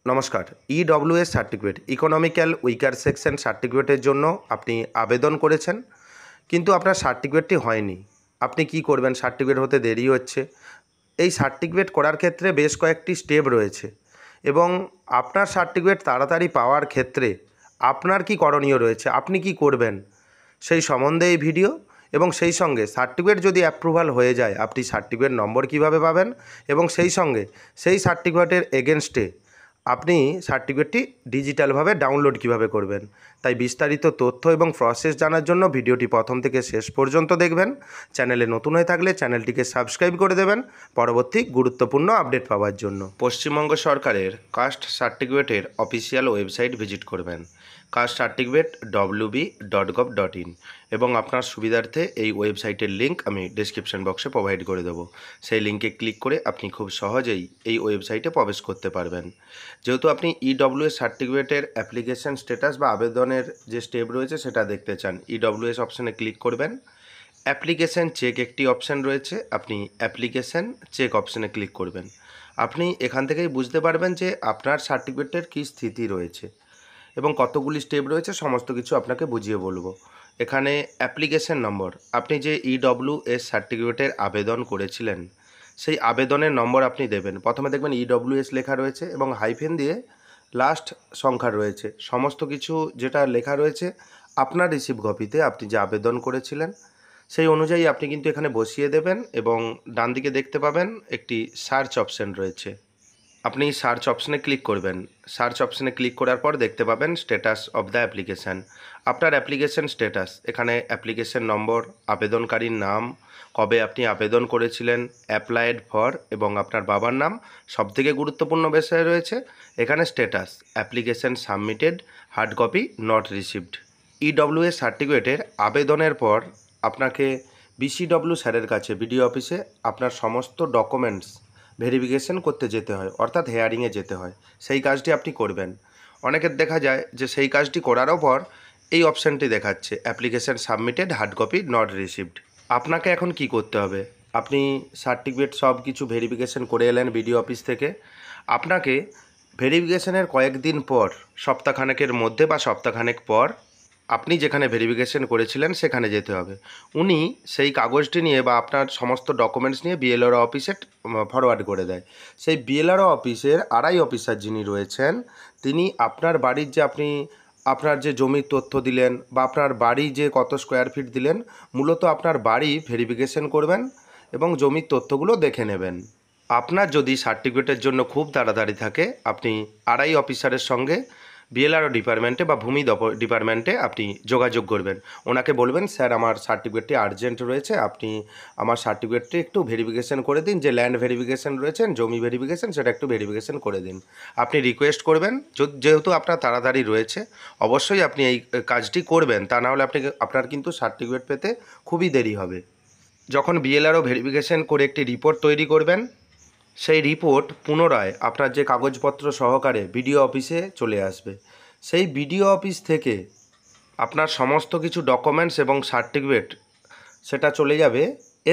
নমস্কার। EWS certificate economical weaker section সার্টিফিকেটের জন্য আপনি আবেদন করেছেন, কিন্তু আপনার সার্টিফিকেটটি হয়নি। আপনি কি করবেন? সার্টিফিকেট হতে দেরি হচ্ছে। এই সার্টিফিকেট করার ক্ষেত্রে বেশ কয়েকটি স্টেপ রয়েছে এবং আপনার সার্টিফিকেট তাড়াতাড়ি পাওয়ার ক্ষেত্রে আপনার কি করণীয় রয়েছে, আপনি কি করবেন সেই সম্বন্ধে এই ভিডিও। এবং সেই সঙ্গে সার্টিফিকেট যদি অ্যাপ্রুভাল হয়ে যায় আপনি সার্টিফিকেট নম্বর কিভাবে পাবেন এবং সেই সঙ্গে সেই সার্টিফিকেটের এগেনস্টে আপনি সার্টিফিকেটটি ডিজিটালভাবে ডাউনলোড কিভাবে করবেন। তাই বিস্তারিত তথ্য এবং প্রসেস জানার জন্য ভিডিওটি প্রথম থেকে শেষ পর্যন্ত দেখবেন। চ্যানেলে নতুন হয়ে থাকলে চ্যানেলটিকে সাবস্ক্রাইব করে দেবেন পরবর্তী গুরুত্বপূর্ণ আপডেট পাওয়ার জন্য। পশ্চিমবঙ্গ সরকারের কাস্ট সার্টিফিকেটের অফিসিয়াল ওয়েবসাইট ভিজিট করবেন castcertificate.wb.gov.in এবং আপনার সুবিধার্থে এই ওয়েবসাইটের লিঙ্ক আমি ডেসক্রিপশন বক্সে প্রোভাইড করে দেবো। সেই লিঙ্কে ক্লিক করে আপনি খুব সহজেই এই ওয়েবসাইটে প্রবেশ করতে পারবেন। যেহেতু আপনি ইডব্লিউএস সার্টিফিকেটের অ্যাপ্লিকেশন স্ট্যাটাস বা আবেদনের যে স্টেপ রয়েছে সেটা দেখতে চান, ইডব্লিউএস অপশানে ক্লিক করবেন। অ্যাপ্লিকেশন চেক একটি অপশান রয়েছে, আপনি অ্যাপ্লিকেশন চেক অপশানে ক্লিক করবেন। আপনি এখান থেকেই বুঝতে পারবেন যে আপনার সার্টিফিকেটের কী স্থিতি রয়েছে এবং কতগুলি স্টেপ রয়েছে সমস্ত কিছু আপনাকে বুঝিয়ে বলবো। এখানে অ্যাপ্লিকেশন নম্বর, আপনি যে ইডব্লিউএস সার্টিফিকেটের আবেদন করেছিলেন সেই আবেদনের নম্বর আপনি দেবেন। প্রথমে দেখবেন ইডব্লিউএস লেখা রয়েছে এবং হাইফেন দিয়ে লাস্ট সংখ্যা রয়েছে। সমস্ত কিছু যেটা লেখা রয়েছে আপনার রিসিভ কপিতে আপনি যে আবেদন করেছিলেন সেই অনুযায়ী আপনি কিন্তু এখানে বসিয়ে দেবেন এবং ডান দিকে দেখতে পাবেন একটি সার্চ অপশান রয়েছে, আপনি সার্চ অপশানে ক্লিক করবেন। সার্চ অপশানে ক্লিক করার পর দেখতে পাবেন স্ট্যাটাস অফ দ্য অ্যাপ্লিকেশান। আপনার অ্যাপ্লিকেশান স্ট্যাটাস, এখানে অ্যাপ্লিকেশান নম্বর, আবেদনকারীর নাম, কবে আপনি আবেদন করেছিলেন, অ্যাপ্লাইড ফর এবং আপনার বাবার নাম। সবথেকে গুরুত্বপূর্ণ বিষয় রয়েছে এখানে status, application submitted, hard copy not received. EWS সার্টিফিকেটের আবেদনের পর আপনাকে বিসিডব্লিউ স্যারের কাছে বিডিও অফিসে আপনার সমস্ত ডকুমেন্টস ভেরিফিকেশন করতে যেতে হয়, অর্থাৎ হেয়ারিংয়ে যেতে হয়। সেই কাজটি আপনি করবেন। অনেকের দেখা যায় যে সেই কাজটি করারও পর এই অপশানটি দেখাচ্ছে application submitted, hard copy not received. আপনাকে এখন কি করতে হবে? আপনি সার্টিফিকেট সব কিছু ভেরিফিকেশন করে এলেন বিডিও অফিস থেকে। আপনাকে ভেরিফিকেশনের কয়েকদিন পর, সপ্তাহখানেকের মধ্যে বা সপ্তাহখানেক পর আপনি যেখানে ভেরিফিকেশন করেছিলেন সেখানে যেতে হবে। উনি সেই কাগজটি নিয়ে বা আপনার সমস্ত ডকুমেন্টস নিয়ে বিএলআরও অফিসে ফরওয়ার্ড করে দেয়। সেই বিএলআরও অফিসের আরআই অফিসার যিনি রয়েছেন তিনি আপনার বাড়ির যে আপনার যে জমির তথ্য দিলেন বা আপনার বাড়ি যে কত স্কোয়ার ফিট দিলেন, মূলত আপনার বাড়ি ভেরিফিকেশন করবেন এবং জমির তথ্যগুলো দেখে নেবেন। আপনার যদি সার্টিফিকেটের জন্য খুব তাড়াতাড়ি থাকে আপনি আরআই অফিসারের সঙ্গে বিএলআরও ডিপার্টমেন্টে বা ভূমি ডিপার্টমেন্টে আপনি যোগাযোগ করবেন। ওনাকে বলবেন, স্যার আমার সার্টিফিকেটটি আর্জেন্ট রয়েছে, আপনি আমার সার্টিফিকেটটি একটু ভেরিফিকেশন করে দিন। যে ল্যান্ড ভেরিফিকেশন রয়েছেন, জমি ভেরিফিকেশন, সেটা একটু ভেরিফিকেশন করে দিন। আপনি রিকোয়েস্ট করবেন, যেহেতু আপনার তাড়াতাড়ি রয়েছে অবশ্যই আপনি এই কাজটি করবেন, তা না হলে আপনার কিন্তু সার্টিফিকেট পেতে খুবই দেরি হবে। যখন বিএলআরও ভেরিফিকেশন করে একটি রিপোর্ট তৈরি করবেন, সেই রিপোর্ট পুনরায় আপনার যে কাগজপত্র সহকারে বিডিও অফিসে চলে আসবে। সেই বিডিও অফিস থেকে আপনার সমস্ত কিছু ডকুমেন্টস এবং সার্টিফিকেট সেটা চলে যাবে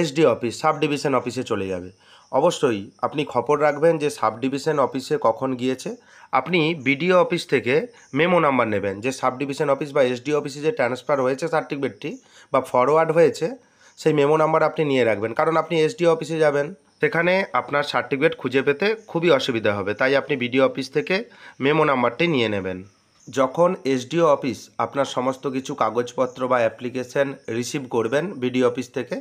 এসডি অফিস, সাব ডিভিশন অফিসে চলে যাবে। অবশ্যই আপনি খবর রাখবেন যে সাব ডিভিশন অফিসে কখন গিয়েছে। আপনি বিডিও অফিস থেকে মেমো নাম্বার নেবেন, যে সাব ডিভিশন অফিস বা এসডি অফিসে যে ট্রান্সফার হয়েছে সার্টিফিকেটটি বা ফরওয়ার্ড হয়েছে সেই মেমো নাম্বার আপনি নিয়ে রাখবেন, কারণ আপনি এসডি অফিসে যাবেন, সেখানে আপনার সার্টিফিকেট খুঁজে পেতে খুবই অসুবিধা হবে। তাই আপনি বিডিও অফিস থেকে মেমো নাম্বারটি নিয়ে নেবেন। যখন এসডিও অফিস আপনার সমস্ত কিছু কাগজপত্র বা অ্যাপ্লিকেশন রিসিভ করবেন বিডিও অফিস থেকে,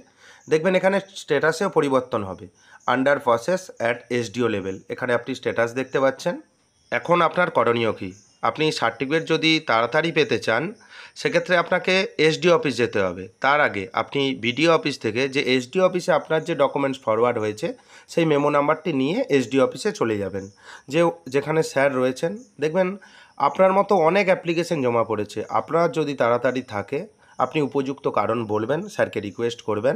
দেখবেন এখানে স্ট্যাটাসেও পরিবর্তন হবে, under process at SDO level. এখানে আপনি স্ট্যাটাস দেখতে পাচ্ছেন। এখন আপনার করণীয় কী? আপনি সার্টিফিকেট যদি তাড়াতাড়ি পেতে চান সেক্ষেত্রে আপনাকে এসডিও অফিস যেতে হবে। তার আগে আপনি বিডিও অফিস থেকে যে এসডিও অফিসে আপনার যে ডকুমেন্টস ফরওয়ার্ড হয়েছে সেই মেমো নাম্বারটি নিয়ে এসডিও অফিসে চলে যাবেন। যেখানে স্যার রয়েছেন, দেখবেন আপনার মতো অনেক অ্যাপ্লিকেশন জমা পড়েছে। আপনার যদি তাড়াতাড়ি থাকে আপনি উপযুক্ত কারণ বলবেন, স্যারকে রিকোয়েস্ট করবেন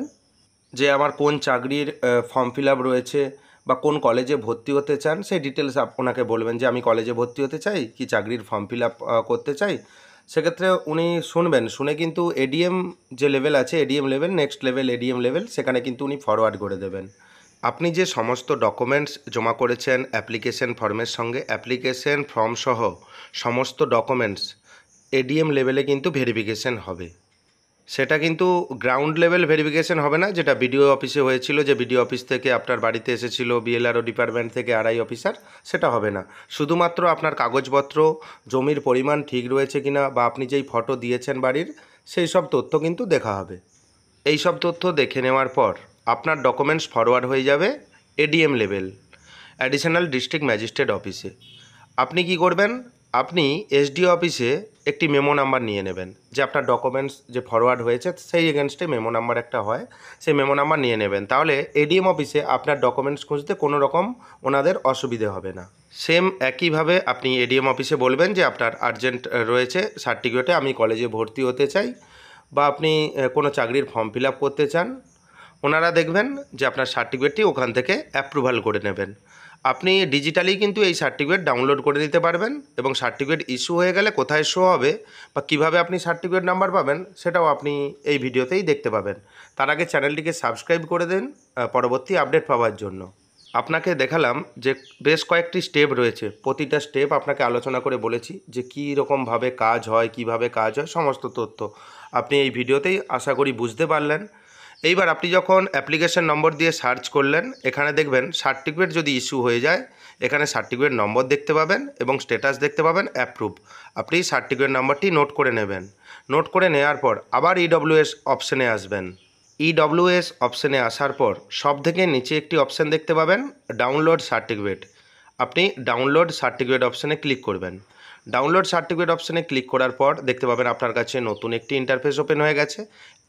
যে আমার কোন চাকরির ফর্ম ফিল আপ রয়েছে বা কোন কলেজে ভর্তি হতে চান সেই ডিটেলস ওনাকে বলবেন, যে আমি কলেজে ভর্তি হতে চাই কি চাকরির ফর্ম ফিল আপ করতে চাই। সেক্ষেত্রে উনি শুনবেন, শুনে কিন্তু এডিএম যে লেভেল আছে, ADM level, next level ADM level, সেখানে কিন্তু উনি ফরওয়ার্ড করে দেবেন। আপনি যে সমস্ত ডকুমেন্টস জমা করেছেন অ্যাপ্লিকেশন ফর্মের সঙ্গে, অ্যাপ্লিকেশন ফর্ম সহ সমস্ত ডকুমেন্টস এডিএম লেভেলে কিন্তু ভেরিফিকেশন হবে। সেটা কিন্তু গ্রাউন্ড লেভেল ভেরিফিকেশন হবে না, যেটা বিডিও অফিসে হয়েছিল, যে বিডিও অফিস থেকে আপনার বাড়িতে এসেছিল বিএলআরও ডিপার্টমেন্ট থেকে আরআই অফিসার, সেটা হবে না। শুধুমাত্র আপনার কাগজপত্র, জমির পরিমাণ ঠিক রয়েছে কিনা, বা আপনি যেই ফটো দিয়েছেন বাড়ির, সেই সব তথ্য কিন্তু দেখা হবে। এই সব তথ্য দেখে নেওয়ার পর আপনার ডকুমেন্টস ফরওয়ার্ড হয়ে যাবে ADM level, additional district magistrate অফিসে। আপনি কি করবেন, আপনি এসডিও অফিসে একটি মেমো নাম্বার নিয়ে নেবেন, যে আপনার ডকুমেন্টস যে ফরওয়ার্ড হয়েছে সেই এগেনস্টে মেমো নাম্বার একটা হয়, সেই মেমো নাম্বার নিয়ে নেবেন। তাহলে এডিএম অফিসে আপনার ডকুমেন্টস খুঁজতে কোনো রকম ওনাদের অসুবিধে হবে না। সেম একইভাবে আপনি এডিএম অফিসে বলবেন যে আপনার আর্জেন্ট রয়েছে সার্টিফিকেটে, আমি কলেজে ভর্তি হতে চাই, বা আপনি কোনো চাকরির ফর্ম ফিল আপ করতে চান। ওনারা দেখবেন যে আপনার সার্টিফিকেটটি ওখান থেকে অ্যাপ্রুভাল করে নেবেন। আপনি ডিজিটালি কিন্তু এই সার্টিফিকেট ডাউনলোড করে নিতে পারবেন, এবং সার্টিফিকেট ইস্যু হয়ে গেলে কোথায় শো হবে বা কীভাবে আপনি সার্টিফিকেট নাম্বার পাবেন সেটাও আপনি এই ভিডিওতেই দেখতে পাবেন। তার আগে চ্যানেলটিকে সাবস্ক্রাইব করে দিন পরবর্তী আপডেট পাওয়ার জন্য। আপনাকে দেখালাম যে বেশ কয়েকটি স্টেপ রয়েছে, প্রতিটা স্টেপ আপনাকে আলোচনা করে বলেছি যে কী রকমভাবে কাজ হয়, কিভাবে কাজ হয়, সমস্ত তথ্য আপনি এই ভিডিওতেই আশা করি বুঝতে পারলেন। এইবার আপনি যখন অ্যাপ্লিকেশন নম্বর দিয়ে সার্চ করলেন, এখানে দেখবেন সার্টিফিকেট যদি ইস্যু হয়ে যায়, এখানে সার্টিফিকেট নম্বর দেখতে পাবেন এবং স্ট্যাটাস দেখতে পাবেন অ্যাপ্রুভ। আপনি সার্টিফিকেট নম্বরটি নোট করে নেবেন। নোট করে নেওয়ার পর আবার ইডব্লিউএস অপশানে আসবেন। ইডব্লিউএস অপশানে আসার পর সব থেকে নিচে একটি অপশান দেখতে পাবেন ডাউনলোড সার্টিফিকেট। আপনি ডাউনলোড সার্টিফিকেট অপশানে ক্লিক করবেন। ডাউনলোড সার্টিফিকেট অপশানে ক্লিক করার পর দেখতে পাবেন আপনার কাছে নতুন একটি ইন্টারফেস ওপেন হয়ে গেছে।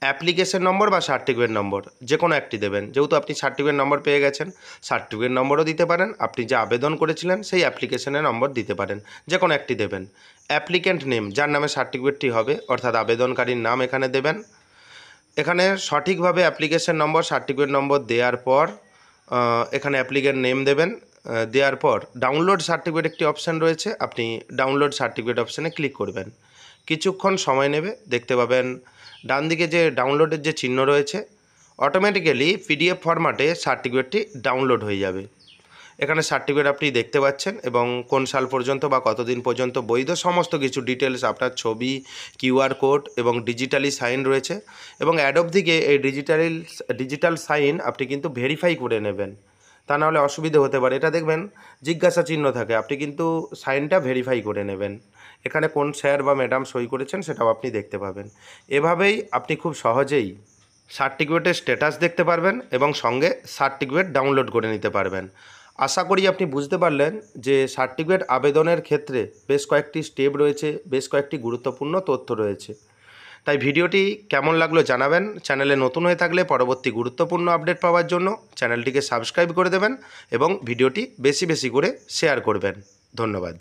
অ্যাপ্লিকেশন নম্বর বা সার্টিফিকেট নম্বর যে কোনো একটি দেবেন। যেহেতু আপনি সার্টিফিকেট নম্বর পেয়ে গেছেন, সার্টিফিকেট নম্বরও দিতে পারেন, আপনি যে আবেদন করেছিলেন সেই অ্যাপ্লিকেশনের নম্বর দিতে পারেন, যে কোনো একটি দেবেন। অ্যাপ্লিক্যান্ট নেম, যার নামে সার্টিফিকেটটি হবে, অর্থাৎ আবেদনকারীর নাম এখানে দেবেন। এখানে সঠিকভাবে অ্যাপ্লিকেশন নম্বর, সার্টিফিকেট নম্বর দেওয়ার পর এখানে অ্যাপ্লিক্যান্ট নেম দেবেন। দেওয়ার পর ডাউনলোড সার্টিফিকেট একটি অপশান রয়েছে, আপনি ডাউনলোড সার্টিফিকেট অপশানে ক্লিক করবেন। কিছুক্ষণ সময় নেবে, দেখতে পাবেন ডান দিকে যে ডাউনলোডের যে চিহ্ন রয়েছে, অটোমেটিক্যালি পিডিএফ ফরম্যাটে সার্টিফিকেটটি ডাউনলোড হয়ে যাবে। এখানে সার্টিফিকেট আপনি দেখতে পাচ্ছেন এবং কোন সাল পর্যন্ত বা কতদিন পর্যন্ত বৈধ সমস্ত কিছু ডিটেলস, আপনার ছবি, কিউআর কোড এবং ডিজিটালি সাইন রয়েছে। এবং অ্যাডোব থেকে এই ডিজিটাল সাইন আপনি কিন্তু ভেরিফাই করে নেবেন, তা নাহলে অসুবিধে হতে পারে। এটা দেখবেন জিজ্ঞাসা চিহ্ন থাকে, আপনি কিন্তু সাইনটা ভেরিফাই করে নেবেন। এখানে কোন স্যার বা ম্যাডাম সই করেছেন সেটাও আপনি দেখতে পাবেন। এভাবেই আপনি খুব সহজেই সার্টিফিকেটের স্ট্যাটাস দেখতে পারবেন এবং সঙ্গে সার্টিফিকেট ডাউনলোড করে নিতে পারবেন। আশা করি আপনি বুঝতে পারলেন যে সার্টিফিকেট আবেদনের ক্ষেত্রে বেশ কয়েকটি স্টেপ রয়েছে, বেশ কয়েকটি গুরুত্বপূর্ণ তথ্য রয়েছে। তাই ভিডিওটি কেমন লাগলো জানাবেন। চ্যানেলে নতুন হয়ে থাকলে পরবর্তী গুরুত্বপূর্ণ আপডেট পাওয়ার জন্য চ্যানেলটিকে সাবস্ক্রাইব করে দেবেন এবং ভিডিওটি বেশি বেশি করে শেয়ার করবেন। ধন্যবাদ।